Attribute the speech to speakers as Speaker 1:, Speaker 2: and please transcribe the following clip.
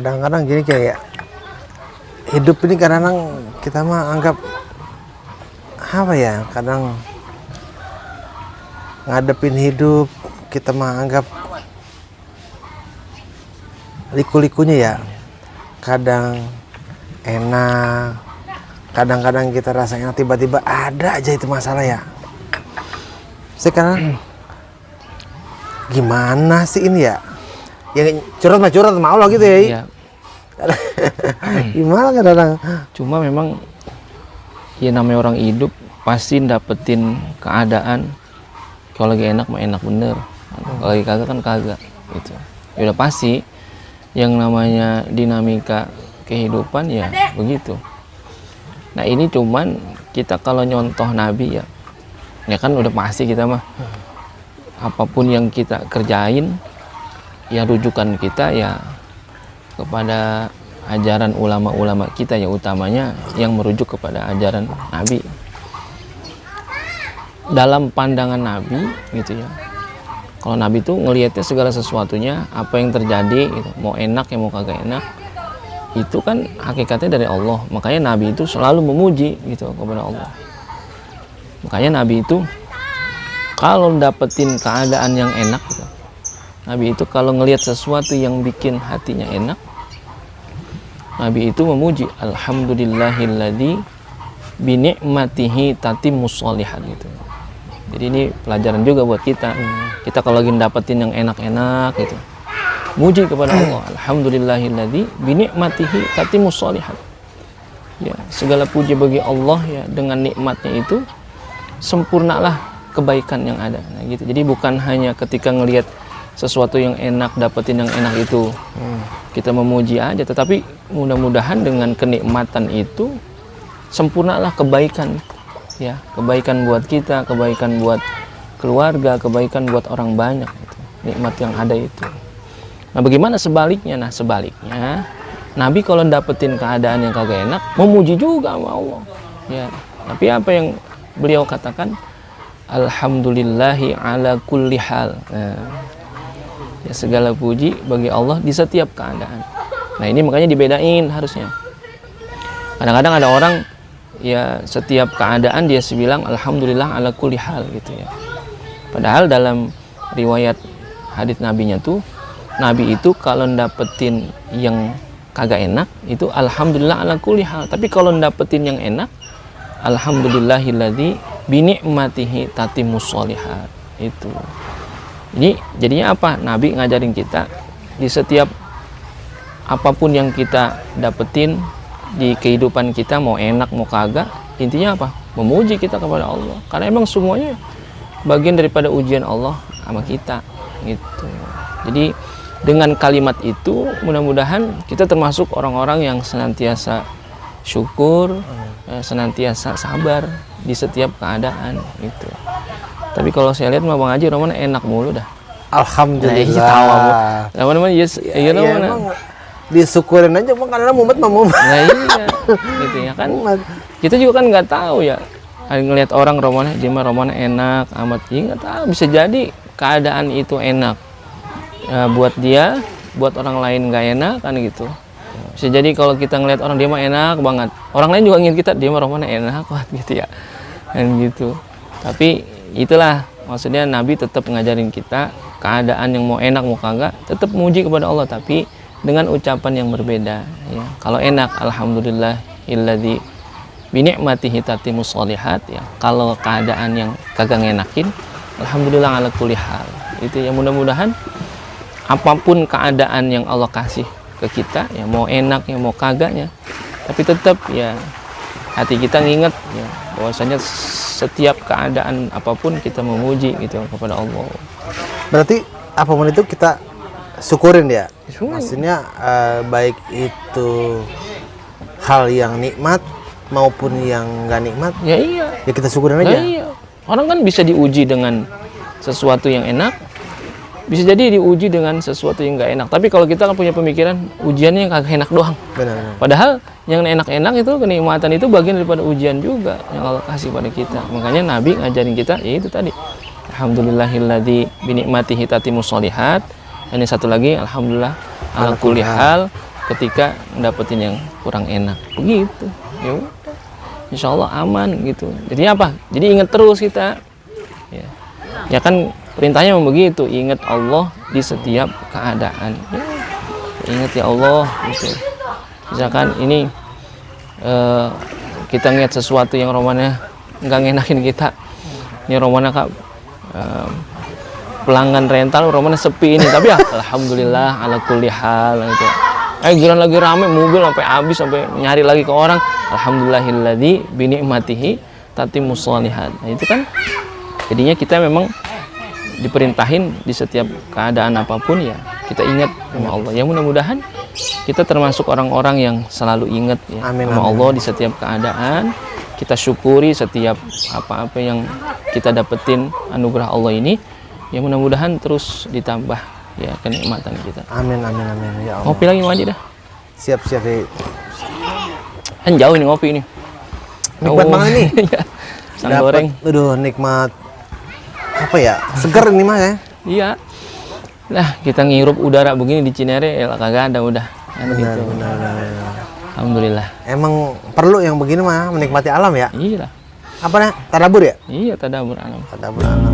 Speaker 1: kadang-kadang gini kayak hidup ini kadang-kadang kita mah anggap apa ya, kadang ngadepin hidup kita mah anggap liku-likunya ya, kadang enak, kadang-kadang kita rasa enak, tiba-tiba ada aja itu masalah ya. Sekarang gimana sih ini ya, yang curhat mau lah gitu ya.
Speaker 2: Iya.
Speaker 1: Gimana kadang-kadang.
Speaker 2: Cuma memang ya namanya orang hidup pasti dapetin keadaan. Kalau lagi enak mah enak bener, kalau lagi kagak kan kagak gitu. Ya udah pasti yang namanya dinamika kehidupan ya begitu. Nah ini cuman kita kalau nyontoh Nabi ya kan udah pasti kita mah apapun yang kita kerjain ya rujukan kita ya kepada ajaran ulama-ulama kita ya, utamanya yang merujuk kepada ajaran Nabi. Dalam pandangan Nabi gitu ya, kalau Nabi tuh ngelihatnya segala sesuatunya apa yang terjadi gitu, mau enak ya mau kagak enak, itu kan hakikatnya dari Allah. Makanya Nabi itu selalu memuji gitu kepada Allah. Makanya Nabi itu kalau dapetin keadaan yang enak gitu, Nabi itu kalau ngelihat sesuatu yang bikin hatinya enak, Nabi itu memuji alhamdulillahilladzi bi ni'matihi tatimmus sholihat gitu. Jadi ini pelajaran juga buat kita. Kita kalau lagi dapetin yang enak-enak gitu, muji kepada Allah, alhamdulillahilladzi bi ni'matihi tatimmus sholihat. Ya, segala puji bagi Allah ya, dengan nikmatnya itu sempurnalah kebaikan yang ada. Nah, gitu. Jadi bukan hanya ketika ngelihat sesuatu yang enak, dapetin yang enak itu kita memuji aja, tetapi mudah-mudahan dengan kenikmatan itu sempurnalah kebaikan ya, kebaikan buat kita, kebaikan buat keluarga, kebaikan buat orang banyak gitu, nikmat yang ada itu. Nah bagaimana sebaliknya? Nah sebaliknya Nabi kalau dapetin keadaan yang kagak enak memuji juga sama Allah ya, tapi apa yang beliau katakan, alhamdulillahi ala kulli hal. Nah, ya segala puji bagi Allah di setiap keadaan. Nah ini makanya dibedain harusnya. Kadang-kadang ada orang ya setiap keadaan dia bilang alhamdulillah ala kulli hal gitu ya. Padahal dalam riwayat hadits nabinya tuh, Nabi itu kalau dapetin yang kagak enak itu alhamdulillah ala kulli hal. Tapi kalau dapetin yang enak, alhamdulillahilladzi bi ni'matihi tatimmus sholihat. Itu. Ini jadinya apa? Nabi ngajarin kita di setiap apapun yang kita dapetin di kehidupan kita, mau enak mau kagak, intinya apa? Memuji kita kepada Allah. Karena emang semuanya bagian daripada ujian Allah sama kita gitu. Jadi dengan kalimat itu mudah-mudahan kita termasuk orang-orang yang senantiasa syukur, senantiasa sabar di setiap keadaan gitu. Tapi kalau saya lihat mah Bang Haji Roman enak mulu dah.
Speaker 1: Alhamdulillah.
Speaker 2: Namanya yes, iya namanya.
Speaker 1: Disyukurin aja Bang, karena mumet mah mumet.
Speaker 2: Nah iya, gitu ya kan. Kita juga kan nggak tahu ya. Ngelihat orang Romannya, dia mah Romannya enak amat, ya nggak tahu, bisa jadi keadaan itu enak ya, buat dia, buat orang lain nggak enak kan gitu. Bisa jadi kalau kita ngelihat orang dia mah enak banget, orang lain juga ingin kita dia mah Romannya enak banget gitu ya, kan gitu. Tapi itulah maksudnya Nabi tetap ngajarin kita keadaan yang mau enak mau kagak tetap muji kepada Allah, tapi dengan ucapan yang berbeda ya. Kalau enak alhamdulillahilladzi bi ni'matihi tatimmus sholihat ya. Kalau keadaan yang kagak ngenakin, alhamdulillah ala kulli hal. Itu ya, mudah-mudahan apapun keadaan yang Allah kasih ke kita ya, mau enak ya mau kagaknya, tapi tetap ya hati kita nginget ya bahwasanya setiap keadaan apapun kita memuji gitu kepada Allah.
Speaker 1: Berarti apapun itu kita syukurin ya. Maksudnya baik itu hal yang nikmat maupun yang nggak nikmat.
Speaker 2: Ya iya.
Speaker 1: Ya kita syukurin aja.
Speaker 2: Nah, iya. Orang kan bisa diuji dengan sesuatu yang enak, bisa jadi diuji dengan sesuatu yang nggak enak. Tapi kalau kita kan punya pemikiran ujiannya yang kagak enak doang.
Speaker 1: Benar.
Speaker 2: Padahal yang enak-enak itu, kenikmatan itu bagian daripada ujian juga yang Allah kasih pada kita. Makanya Nabi ngajarin kita ya itu tadi. Alhamdulillahilladzi bi ni'matihi tatimmus sholihat. Ini satu lagi alhamdulillah ala kulli hal. ketika dapetin yang kurang enak begitu. Ya udah, insya Allah aman gitu. Jadi apa? Jadi ingat terus kita ya kan perintahnya memang begitu, ingat Allah di setiap keadaan ya, ingat ya Allah gitu. Misalkan ini kita ngeliat sesuatu yang romannya nggak ngenakin kita, ini romannya kak pelanggan rental romannya sepi ini, tapi ya alhamdulillah ala kulli hal gitu. Giliran lagi rame mobil sampai habis, sampai nyari lagi ke orang, alhamdulillahilladzi bi ni'matihi tatimmus shalihat. Nah, itu kan jadinya kita memang diperintahin di setiap keadaan apapun ya kita ingat sama Allah. Ya mudah-mudahan kita termasuk orang-orang yang selalu ingat ya sama Allah di setiap keadaan. Kita syukuri setiap apa-apa yang kita dapetin anugerah Allah ini. Ya mudah-mudahan terus ditambah ya kenikmatan kita.
Speaker 1: Amin amin amin ya Allah.
Speaker 2: Ngopi lagi mandi dah.
Speaker 1: Siap siap deh.
Speaker 2: Kan jauh nih ngopi nih.
Speaker 1: Nikmat banget nih.
Speaker 2: Sang goreng.
Speaker 1: Aduh nikmat. Apa ya? Seger ini mah ya.
Speaker 2: Iya. Nah, kita ngirup udara begini di Cinere ya kagak ada udah. Kan gitu.
Speaker 1: Benar.
Speaker 2: Alhamdulillah.
Speaker 1: Emang perlu yang begini mah menikmati alam ya?
Speaker 2: Iya lah.
Speaker 1: Apa nih? Tadabur ya?
Speaker 2: Iya, tadabur alam.
Speaker 1: Tadabur alam.